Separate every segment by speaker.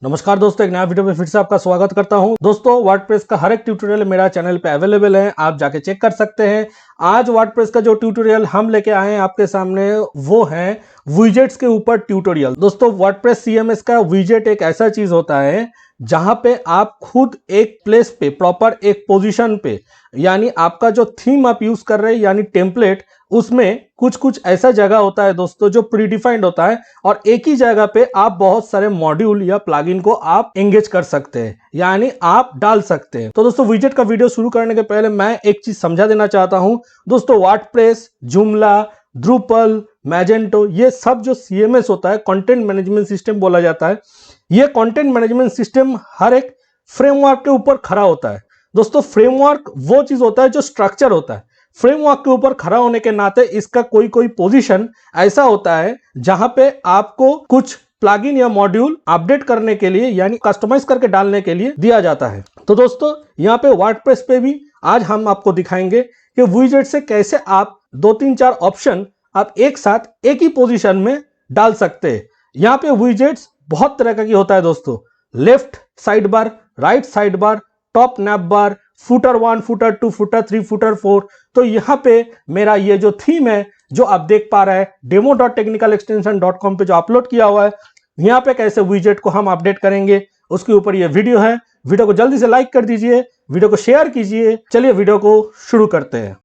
Speaker 1: नमस्कार दोस्तों, एक नया वीडियो में फिर से आपका स्वागत करता हूं। दोस्तों, वर्डप्रेस का हर एक ट्यूटोरियल मेरा चैनल पे अवेलेबल है, आप जाके चेक कर सकते हैं। आज वर्डप्रेस का जो ट्यूटोरियल हम लेके आए हैं आपके सामने वो है विजेट्स के ऊपर ट्यूटोरियल। दोस्तों, वर्डप्रेस सीएमएस का विजेट एक ऐसा चीज होता है जहां पे आप खुद एक प्लेस पे प्रॉपर एक पोजीशन पे, यानी आपका जो थीम आप यूज कर रहे हैं यानी टेम्पलेट, उसमें कुछ कुछ ऐसा जगह होता है दोस्तों जो प्रीडिफाइंड होता है और एक ही जगह पे आप बहुत सारे मॉड्यूल या प्लगइन को आप एंगेज कर सकते हैं, यानी आप डाल सकते हैं। तो दोस्तों, विजेट का वीडियो शुरू करने के पहले मैं एक चीज समझा देना चाहता हूं। दोस्तों, वर्डप्रेस, जूमला, ड्रूपल, मैजेंटो, ये सब जो सीएमएस होता है, कंटेंट मैनेजमेंट सिस्टम बोला जाता है, ये कंटेंट मैनेजमेंट सिस्टम हर एक फ्रेमवर्क के ऊपर खड़ा होता है। दोस्तों, फ्रेमवर्क वो चीज होता है जो स्ट्रक्चर होता है। फ्रेमवर्क के ऊपर खड़ा होने के नाते इसका कोई कोई पोजीशन ऐसा होता है जहां पे आपको कुछ प्लगइन या मॉड्यूल अपडेट करने के लिए यानी कस्टमाइज करके डालने के लिए दिया जाता है। तो दोस्तों, यहाँ पे वर्डप्रेस पे भी आज हम आपको दिखाएंगे कि विजेट से कैसे आप 2-3-4 ऑप्शन आप एक साथ एक ही पोजीशन में डाल सकते हैं। यहाँ पे विजेट्स बहुत तरह का होता है दोस्तों। Left side bar, right side bar, top nav bar, footer 1, footer 2, footer 3, footer 4। तो यहाँ पे मेरा ये जो थीम है जो आप देख पा रहे हैं demo.technicalextension.com पे जो अपलोड किया हुआ है, यहाँ पे कैसे विजेट को हम अपडेट करेंगे उसके ऊपर ये वीडियो है। वीडियो को जल्दी से लाइक कर दीजिए, वीडियो को शेयर कीजिए। चलिए वीडियो को शुरू करते हैं।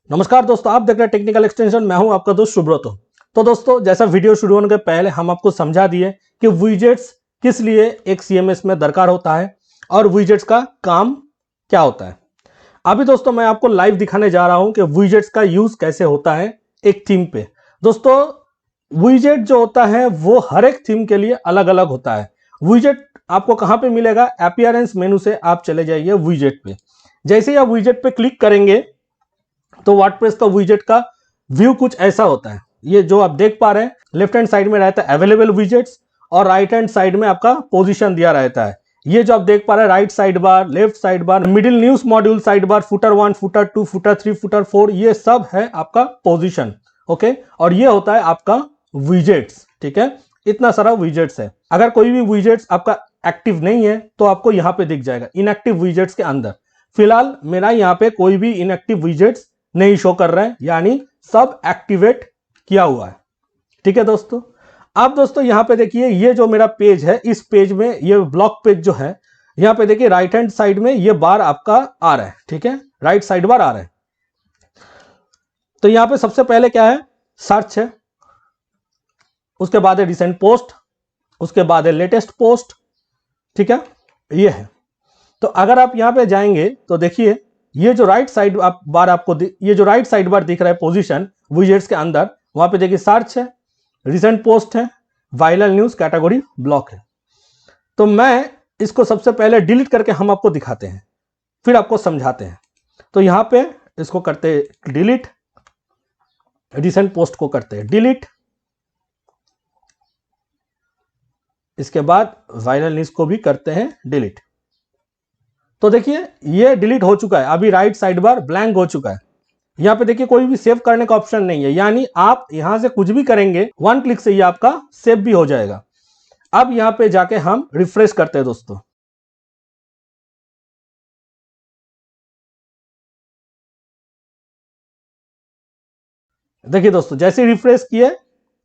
Speaker 1: नमस्कार दोस्तों, आप देख रहे हैं टेक्निकल एक्सटेंशन, मैं हूं आपका दोस्त सुब्रतो। तो दोस्तों, जैसा वीडियो शुरू होने के पहले हम आपको समझा दिए कि विजेट्स किस लिए एक सीएमएस में दरकार होता है और विजेट्स का काम क्या होता है। अभी दोस्तों मैं आपको लाइव दिखाने जा रहा हूं कि विजेट्स का यूज कैसे होता है एक थीम पे। दोस्तों, विजेट जो होता है वो हर एक थीम के लिए अलग अलग होता है। विजेट आपको कहां पे मिलेगा? अपीयरेंस मेनू से आप चले जाइए विजेट पे। जैसे ही आप विजेट पे क्लिक करेंगे तो वर्डप्रेस का विजेट का व्यू कुछ ऐसा होता है। ये जो आप देख पा रहे हैं, लेफ्ट हैंड साइड में रहता है अवेलेबल विजेट्स और राइट हैंड साइड में आपका पोजीशन दिया रहता है। ये जो आप देख पा रहे हैं, राइट साइड बार, लेफ्ट साइड बार, middle news module side bar, footer 1, footer 2, footer 3, footer 4, ये सब है आपका पोजीशन। ओके, और ये होता है आपका विजेट्स। ठीक है, इतना सारा विजेट्स है। अगर कोई भी विजेट्स आपका एक्टिव नहीं है तो आपको यहाँ पे दिख जाएगा इनएक्टिव विजेट्स के अंदर। फिलहाल मेरा यहाँ पे कोई भी इनएक्टिव विजेट्स नहीं शो कर रहा है, यानी सब एक्टिवेट किया हुआ है। ठीक है दोस्तों, अब दोस्तों यहाँ पे देखिए, ये जो मेरा पेज है, इस पेज में ये ब्लॉक पेज जो है, यहाँ पे देखिए राइट हैंड साइड में ये बार आपका आ रहा है। ठीक है, राइट साइड बार आ रहा है। तो यहाँ पे सबसे पहले क्या है? सर्च है, उसके बाद है रिसेंट पोस्ट, उसके बाद है लेटेस्ट पोस्ट। ठीक है, ये है। तो अगर आप यहाँ पे जाएंगे तो देखिए, ये जो राइट साइड बार आपको ये जो राइट साइड बार दिख रहा है पोजीशन विजेट्स के अंदर, वहां पे देखिए सर्च है, रिसेंट पोस्ट है, वायरल न्यूज, कैटेगरी ब्लॉक है। तो मैं इसको सबसे पहले डिलीट करके हम आपको दिखाते हैं, फिर आपको समझाते हैं। तो यहां पे इसको करते हैं डिलीट, रिसेंट पोस्ट को करते हैं डिलीट, इसके बाद वायरल न्यूज को भी करते हैं डिलीट। तो देखिए ये डिलीट हो चुका है। अभी राइट साइड बार ब्लैंक हो चुका है। यहाँ पे देखिए कोई भी सेव करने का ऑप्शन नहीं है, यानी आप यहां से कुछ भी करेंगे 1 क्लिक से ही आपका सेव भी हो जाएगा। अब यहां पे जाके हम रिफ्रेश करते हैं दोस्तों। देखिए दोस्तों, जैसे रिफ्रेश किए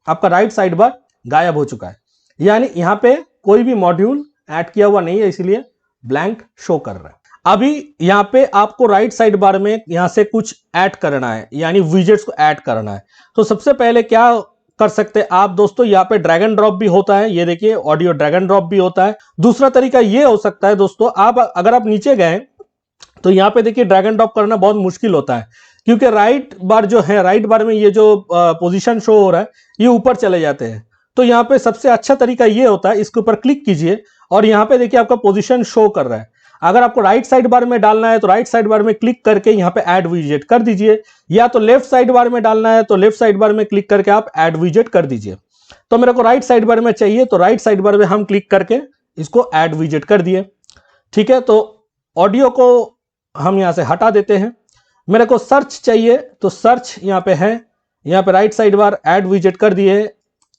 Speaker 1: आपका राइट साइड बार गायब हो चुका है, यानी यहां पे कोई भी मॉड्यूल ऐड किया हुआ नहीं है, इसलिए ब्लैंक शो कर रहा है। अभी यहाँ पे आपको राइट साइड बार में यहां से कुछ ऐड करना है, यानी विजेट्स को ऐड करना है। तो सबसे पहले क्या कर सकते हैं आप दोस्तों, यहाँ पे ड्रैग एंड ड्रॉप भी होता है। ये देखिए ऑडियो ड्रैग एंड ड्रॉप भी होता है। दूसरा तरीका ये हो सकता है दोस्तों, आप अगर आप नीचे गए तो यहाँ पे देखिए ड्रैग एंड ड्रॉप करना बहुत मुश्किल होता है, क्योंकि राइट बार जो है, राइट बार में ये जो पोजीशन शो हो रहा है ये ऊपर चले जाते हैं। तो यहाँ पे सबसे अच्छा तरीका ये होता है, इसके ऊपर क्लिक कीजिए और यहाँ पे देखिए आपका पोजीशन शो कर रहा है। अगर आपको राइट साइड बार में डालना है तो राइट साइड बार में क्लिक करके यहाँ पे ऐड विजेट कर दीजिए, या तो लेफ्ट साइड बार में डालना है तो लेफ्ट साइड बार में क्लिक करके आप ऐड विजेट कर दीजिए। तो मेरे को राइट साइड बार में चाहिए तो राइट साइड बार में हम क्लिक करके इसको ऐड विजेट कर दिए। ठीक है, तो ऑडियो को हम यहां से हटा देते हैं। मेरे को सर्च चाहिए तो सर्च यहाँ पे है यहाँ पे राइट साइड बार ऐड विजेट कर दिए,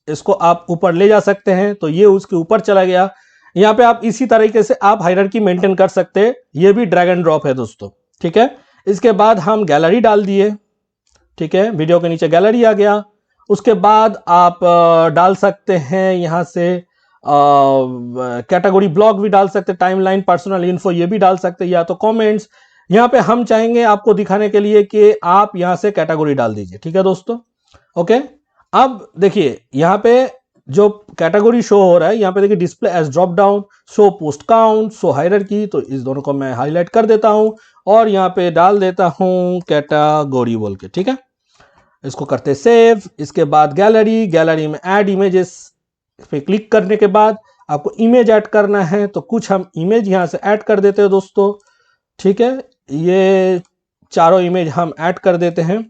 Speaker 1: इसको आप ऊपर ले जा सकते हैं तो ये उसके ऊपर चला गया। यहाँ पे आप इसी तरीके से आप हायरार्की मेंटेन कर सकते हैं, ये भी ड्रैग एंड ड्रॉप है दोस्तों, ठीक है। इसके बाद हम गैलरी डाल दिए, ठीक है, वीडियो के नीचे गैलरी आ गया। उसके बाद आप डाल सकते हैं यहाँ से कैटेगरी ब्लॉग भी डाल सकते हैं, टाइमलाइन, पर्सनल इन्फो ये भी डाल सकते हैं, या तो कमेंट्स। यहाँ पे हम चाहेंगे आपको दिखाने के लिए कि आप यहाँ से कैटेगरी डाल दीजिए, ठीक है दोस्तों, ओके। अब देखिए यहाँ पे जो कैटेगरी शो हो रहा है, यहाँ पे देखिए display as drop down, show post count, show hierarchy, तो इस दोनों को मैं हाईलाइट कर देता हूं और यहाँ पे डाल देता हूं कैटेगरी बोल के, ठीक है। इसको करते सेव। इसके बाद गैलरी, गैलरी में ऐड इमेजेस पे क्लिक करने के बाद आपको इमेज ऐड करना है, तो कुछ हम इमेज यहाँ से ऐड कर देते हैं दोस्तों, ठीक है। ये चारों इमेज हम ऐड कर देते हैं,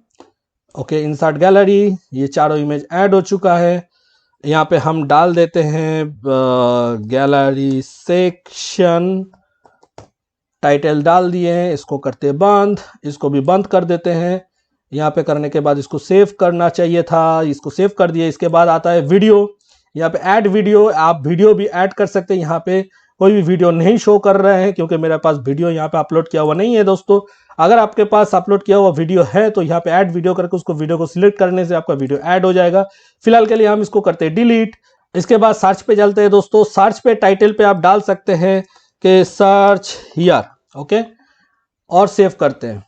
Speaker 1: ओके। इंसर्ट गैलरी, ये चारों इमेज ऐड हो चुका है। यहाँ पे हम डाल देते हैं गैलरी सेक्शन, टाइटल डाल दिए हैं, इसको करते बंद, इसको भी बंद कर देते हैं। यहाँ पे करने के बाद इसको सेव करना चाहिए था, इसको सेव कर दिए। इसके बाद आता है वीडियो, यहाँ पे ऐड वीडियो, आप वीडियो भी ऐड कर सकते हैं। यहाँ पे कोई भी वीडियो नहीं शो कर रहे हैं क्योंकि मेरे पास वीडियो यहाँ पे अपलोड किया हुआ नहीं है दोस्तों। अगर आपके पास अपलोड किया हुआ वीडियो है तो यहाँ पे ऐड वीडियो करके उसको वीडियो को सिलेक्ट करने से आपका वीडियो ऐड हो जाएगा। फिलहाल के लिए हम इसको करते हैं डिलीट। इसके बाद सर्च पे चलते हैं दोस्तों। सर्च पे टाइटल पे आप डाल सकते हैं कि सर्च हियर, ओके, और सेव करते हैं।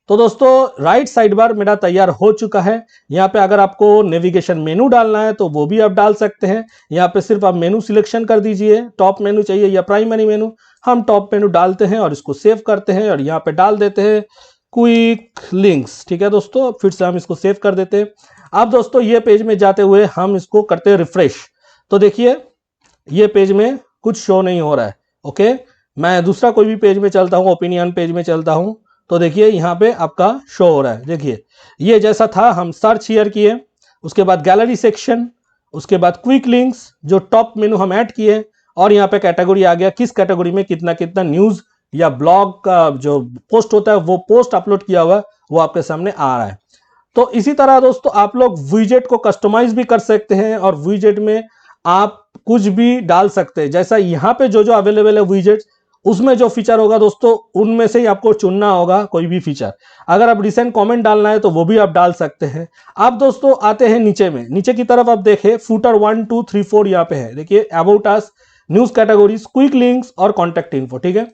Speaker 1: तो दोस्तों राइट साइड बार मेरा तैयार हो चुका है। यहाँ पे अगर आपको नेविगेशन मेनू डालना है तो वो भी आप डाल सकते हैं। यहाँ पे सिर्फ आप मेनू सिलेक्शन कर दीजिए, टॉप मेनू चाहिए या प्राइमरी मेनू। हम टॉप मेनू डालते हैं और इसको सेव करते हैं और यहाँ पे डाल देते हैं क्विक लिंक्स, ठीक है दोस्तों। फिर से हम इसको सेव कर देते हैं। अब दोस्तों ये पेज में जाते हुए हम इसको करते हैं रिफ्रेश, तो देखिए ये पेज में कुछ शो नहीं हो रहा है, ओके। मैं दूसरा कोई भी पेज में चलता हूँ, ओपिनियन पेज में चलता हूँ, तो देखिए यहाँ पे आपका शो हो रहा है। देखिए ये जैसा था, हम सर्च हियर किए, उसके बाद गैलरी सेक्शन, उसके बाद क्विक लिंक्स, जो टॉप मेनू हम ऐड किए, और यहाँ पे कैटेगरी आ गया, किस कैटेगरी में कितना कितना न्यूज या ब्लॉग का जो पोस्ट होता है वो पोस्ट अपलोड किया हुआ वो आपके सामने आ रहा है। तो इसी तरह दोस्तों आप लोग विजेट को कस्टमाइज भी कर सकते हैं और विजेट में आप कुछ भी डाल सकते हैं। जैसा यहाँ पे जो जो अवेलेबल है विजेट, उसमें जो फीचर होगा दोस्तों उनमें से ही आपको चुनना होगा कोई भी फीचर। अगर आप रिसेंट कमेंट डालना है तो वो भी आप डाल सकते हैं। आप दोस्तों आते हैं नीचे में, नीचे की तरफ आप देखें फुटर 1 2 3 4 यहाँ पे है, देखिए about us, news categories, quick links और कॉन्टैक्ट इन्फो, ठीक है।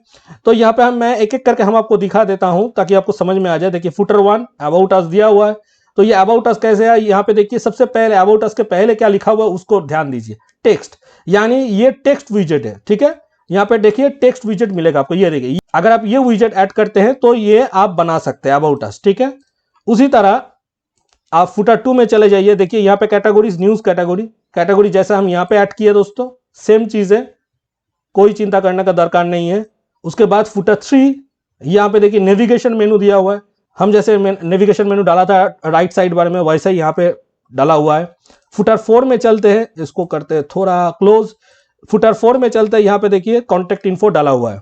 Speaker 1: तो यहाँ पे मैं एक एक करके हम आपको दिखा देता हूं ताकि आपको समझ में आ जाए। देखिए फुटर 1 अबाउट अस दिया हुआ है, तो ये अबाउट अस कैसे है, यहाँ पे देखिए सबसे पहले अबाउट अस के पहले क्या लिखा हुआ है उसको ध्यान दीजिए, टेक्स्ट, यानी ये टेक्स्ट विजेट है, ठीक है। यहाँ पे देखिए टेक्स्ट विजेट मिलेगा आपको, ये देखिए अगर आप ये विजेट ऐड करते हैं तो ये आप बना सकते हैं अबाउट अस, ठीक है। उसी तरह आप फुटर 2 में चले जाइए, देखिए यहाँ पे कैटेगरीज, न्यूज कैटेगरी जैसा हम यहाँ पे ऐड किए दोस्तों, सेम चीज है, कोई चिंता करने का दरकार नहीं है। उसके बाद फुटर 3, यहाँ पे देखिए नेविगेशन मेनू दिया हुआ है, हम जैसे नेविगेशन मेनू डाला था राइट साइड बार में वैसे ही यहाँ पे डाला हुआ है। फुटर 4 में चलते हैं, इसको करते हैं थोड़ा क्लोज। फुटर 4 में चलते हैं, यहाँ पे देखिए कॉन्टैक्ट इन्फो डाला हुआ है।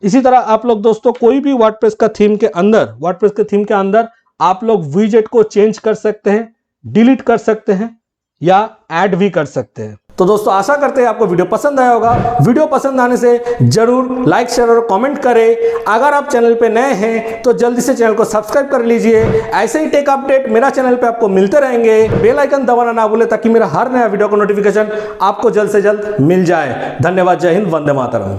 Speaker 1: इसी तरह आप लोग दोस्तों कोई भी वर्डप्रेस का थीम के अंदर, वर्डप्रेस के थीम के अंदर आप लोग विजेट को चेंज कर सकते हैं, डिलीट कर सकते हैं या ऐड भी कर सकते हैं। तो दोस्तों आशा करते हैं आपको वीडियो पसंद आया होगा। वीडियो पसंद आने से जरूर लाइक, शेयर और कमेंट करें। अगर आप चैनल पे नए हैं तो जल्दी से चैनल को सब्सक्राइब कर लीजिए। ऐसे ही टेक अपडेट मेरा चैनल पे आपको मिलते रहेंगे। बेल आइकन दबाना ना भूले ताकि मेरा हर नया वीडियो का नोटिफिकेशन आपको जल्द से जल्द मिल जाए। धन्यवाद, जय हिंद, वंदे मातरम।